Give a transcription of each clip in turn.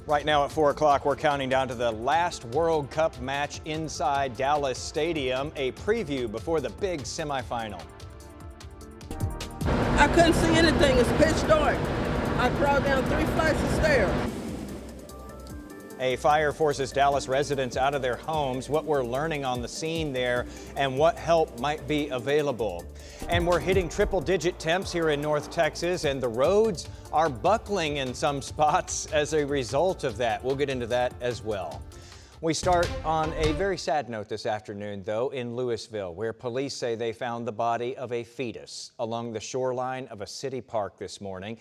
Right now at 4 o'clock, we're counting down to the last World Cup match inside Dallas Stadium, a preview before the big semifinal. I couldn't see anything. It's pitch dark. I crawled down 3 flights of stairs. A fire forces Dallas residents out of their homes, what we're learning on the scene there, and what help might be available. And we're hitting triple-digit temps here in North Texas, and the roads are buckling in some spots as a result of that. We'll get into that as well. We start on a very sad note this afternoon, though, in Louisville, where police say they found the body of a fetus along the shoreline of a city park this morning.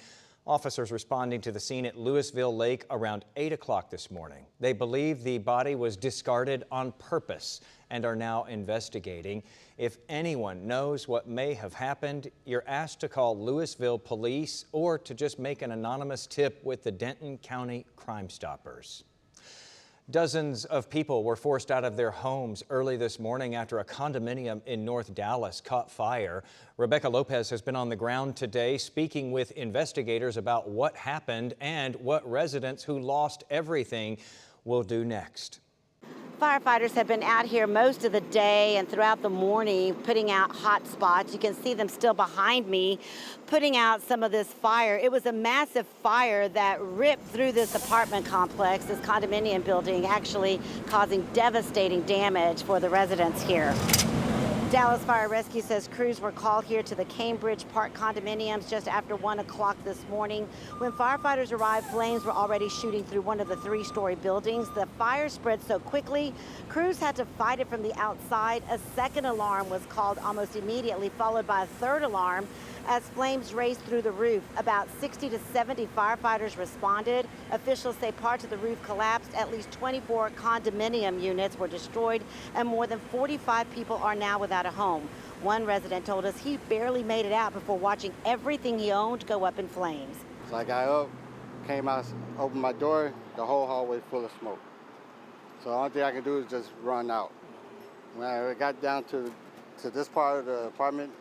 Officers responding to the scene at Louisville Lake around 8 o'clock this morning. They believe the body was discarded on purpose and are now investigating. If anyone knows what may have happened, you're asked to call Louisville Police or to just make an anonymous tip with the Denton County Crime Stoppers. Dozens of people were forced out of their homes early this morning after a condominium in North Dallas caught fire. Rebecca Lopez has been on the ground today speaking with investigators about what happened and what residents who lost everything will do next. Firefighters have been out here most of the day and throughout the morning putting out hot spots. You can see them still behind me putting out some of this fire. It was a massive fire that ripped through this apartment complex, this condominium building, actually causing devastating damage for the residents here. Dallas Fire Rescue says crews were called here to the Cambridge Park condominiums just after 1 o'clock this morning. When firefighters arrived, flames were already shooting through one of the 3-story buildings. The fire spread so quickly, crews had to fight it from the outside. A second alarm was called almost immediately, followed by a third alarm as flames raced through the roof. About 60 to 70 firefighters responded. Officials say parts of the roof collapsed. At least 24 condominium units were destroyed, and more than 45 people are now without a home. One resident told us he barely made it out before watching everything he owned go up in flames. So I got up, came out, opened my door, the whole hallway full of smoke. So the only thing I could do is just run out. When I got down to this part of the apartment,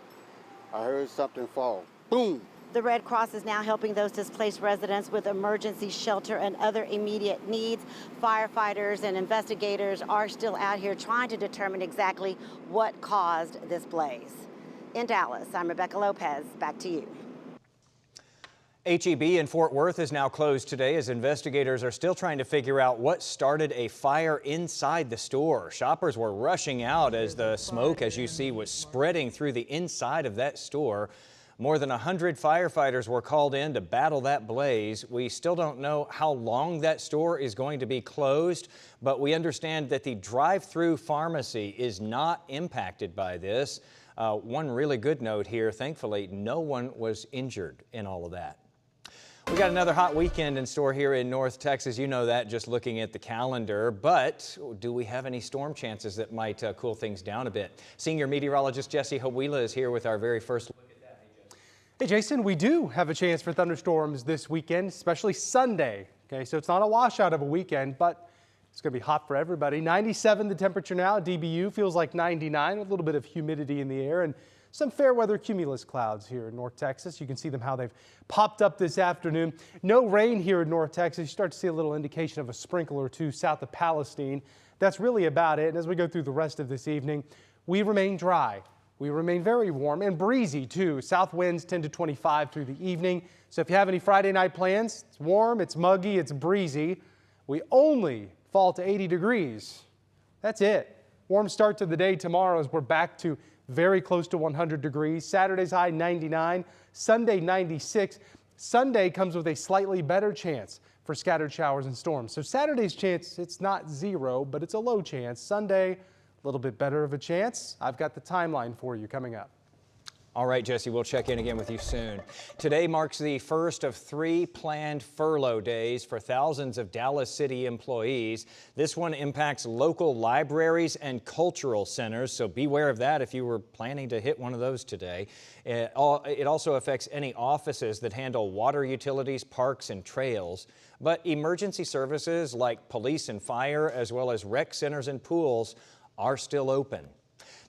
I heard something fall. Boom! The Red Cross is now helping those displaced residents with emergency shelter and other immediate needs. Firefighters and investigators are still out here trying to determine exactly what caused this blaze. In Dallas, I'm Rebecca Lopez. Back to you. H-E-B in Fort Worth is now closed today as investigators are still trying to figure out what started a fire inside the store. Shoppers were rushing out as the smoke, as you see, was spreading through the inside of that store. More than 100 firefighters were called in to battle that blaze. We still don't know how long that store is going to be closed, but we understand that the drive-through pharmacy is not impacted by this. One really good note here, thankfully, no one was injured in all of that. We got another hot weekend in store here in North Texas. You know that just looking at the calendar. But do we have any storm chances that might cool things down a bit? Senior meteorologist Jesse Hawila is here with our very first look at that. Hey, Jason, we do have a chance for thunderstorms this weekend, especially Sunday. Okay, so it's not a washout of a weekend, but it's going to be hot for everybody. 97 the temperature now. DBU feels like 99 with a little bit of humidity in the air and some fair weather cumulus clouds here in North Texas. You can see them how they've popped up this afternoon. No rain here in North Texas. You start to see a little indication of a sprinkle or two south of Palestine. That's really about it. And as we go through the rest of this evening, we remain dry. We remain very warm and breezy too. South winds 10 to 25 through the evening. So if you have any Friday night plans, it's warm, it's muggy, it's breezy. We only fall to 80 degrees. That's it. Warm start to the day tomorrow as we're back to very close to 100 degrees. Saturday's high 99, Sunday 96. Sunday comes with a slightly better chance for scattered showers and storms. So Saturday's chance, it's not zero, but it's a low chance. Sunday, a little bit better of a chance. I've got the timeline for you coming up. All right, Jesse, we'll check in again with you soon. Today marks the first of 3 planned furlough days for thousands of Dallas City employees. This one impacts local libraries and cultural centers, so beware of that if you were planning to hit one of those today. It also affects any offices that handle water utilities, parks, and trails. But emergency services like police and fire, as well as rec centers and pools, are still open.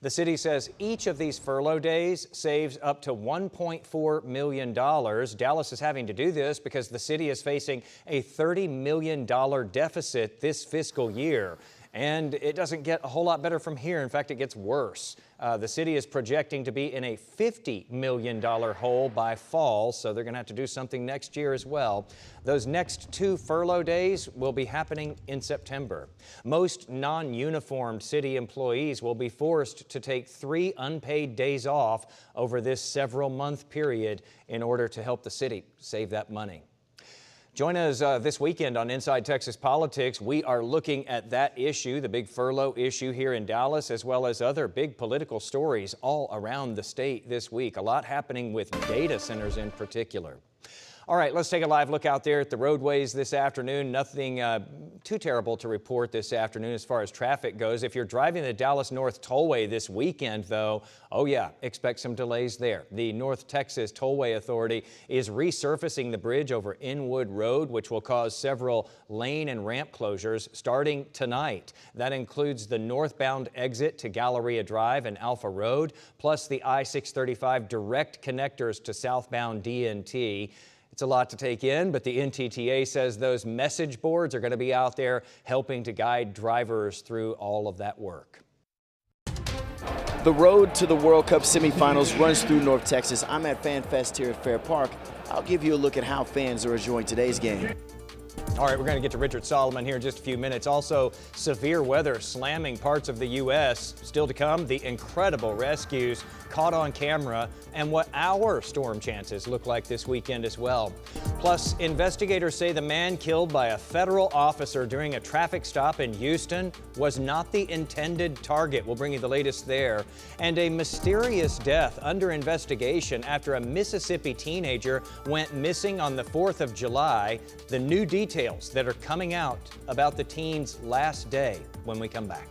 The city says each of these furlough days saves up to $1.4 million. Dallas is having to do this because the city is facing a $30 million deficit this fiscal year. And it doesn't get a whole lot better from here. In fact, it gets worse. The city is projecting to be in a $50 million hole by fall, so they're going to have to do something next year as well. Those next 2 furlough days will be happening in September. Most non-uniformed city employees will be forced to take 3 unpaid days off over this several-month period in order to help the city save that money. Join us this weekend on Inside Texas Politics. We are looking at that issue, the big furlough issue here in Dallas, as well as other big political stories all around the state this week. A lot happening with data centers in particular. All right, let's take a live look out there at the roadways this afternoon. Nothing too terrible to report this afternoon as far as traffic goes. If you're driving the Dallas North Tollway this weekend, though, oh yeah, expect some delays there. The North Texas Tollway Authority is resurfacing the bridge over Inwood Road, which will cause several lane and ramp closures starting tonight. That includes the northbound exit to Galleria Drive and Alpha Road, plus the I-635 direct connectors to southbound DNT. It's a lot to take in, but the NTTA says those message boards are going to be out there helping to guide drivers through all of that work. The road to the World Cup semifinals runs through North Texas. I'm at Fan Fest here at Fair Park. I'll give you a look at how fans are enjoying today's game. All right, we're going to get to Richard Solomon here in just a few minutes. Also, severe weather slamming parts of the U.S. Still to come, the incredible rescues caught on camera and what our storm chances look like this weekend as well. Plus, investigators say the man killed by a federal officer during a traffic stop in Houston was not the intended target. We'll bring you the latest there. And a mysterious death under investigation after a Mississippi teenager went missing on the 4th of July. The new details that are coming out about the teen's last day when we come back.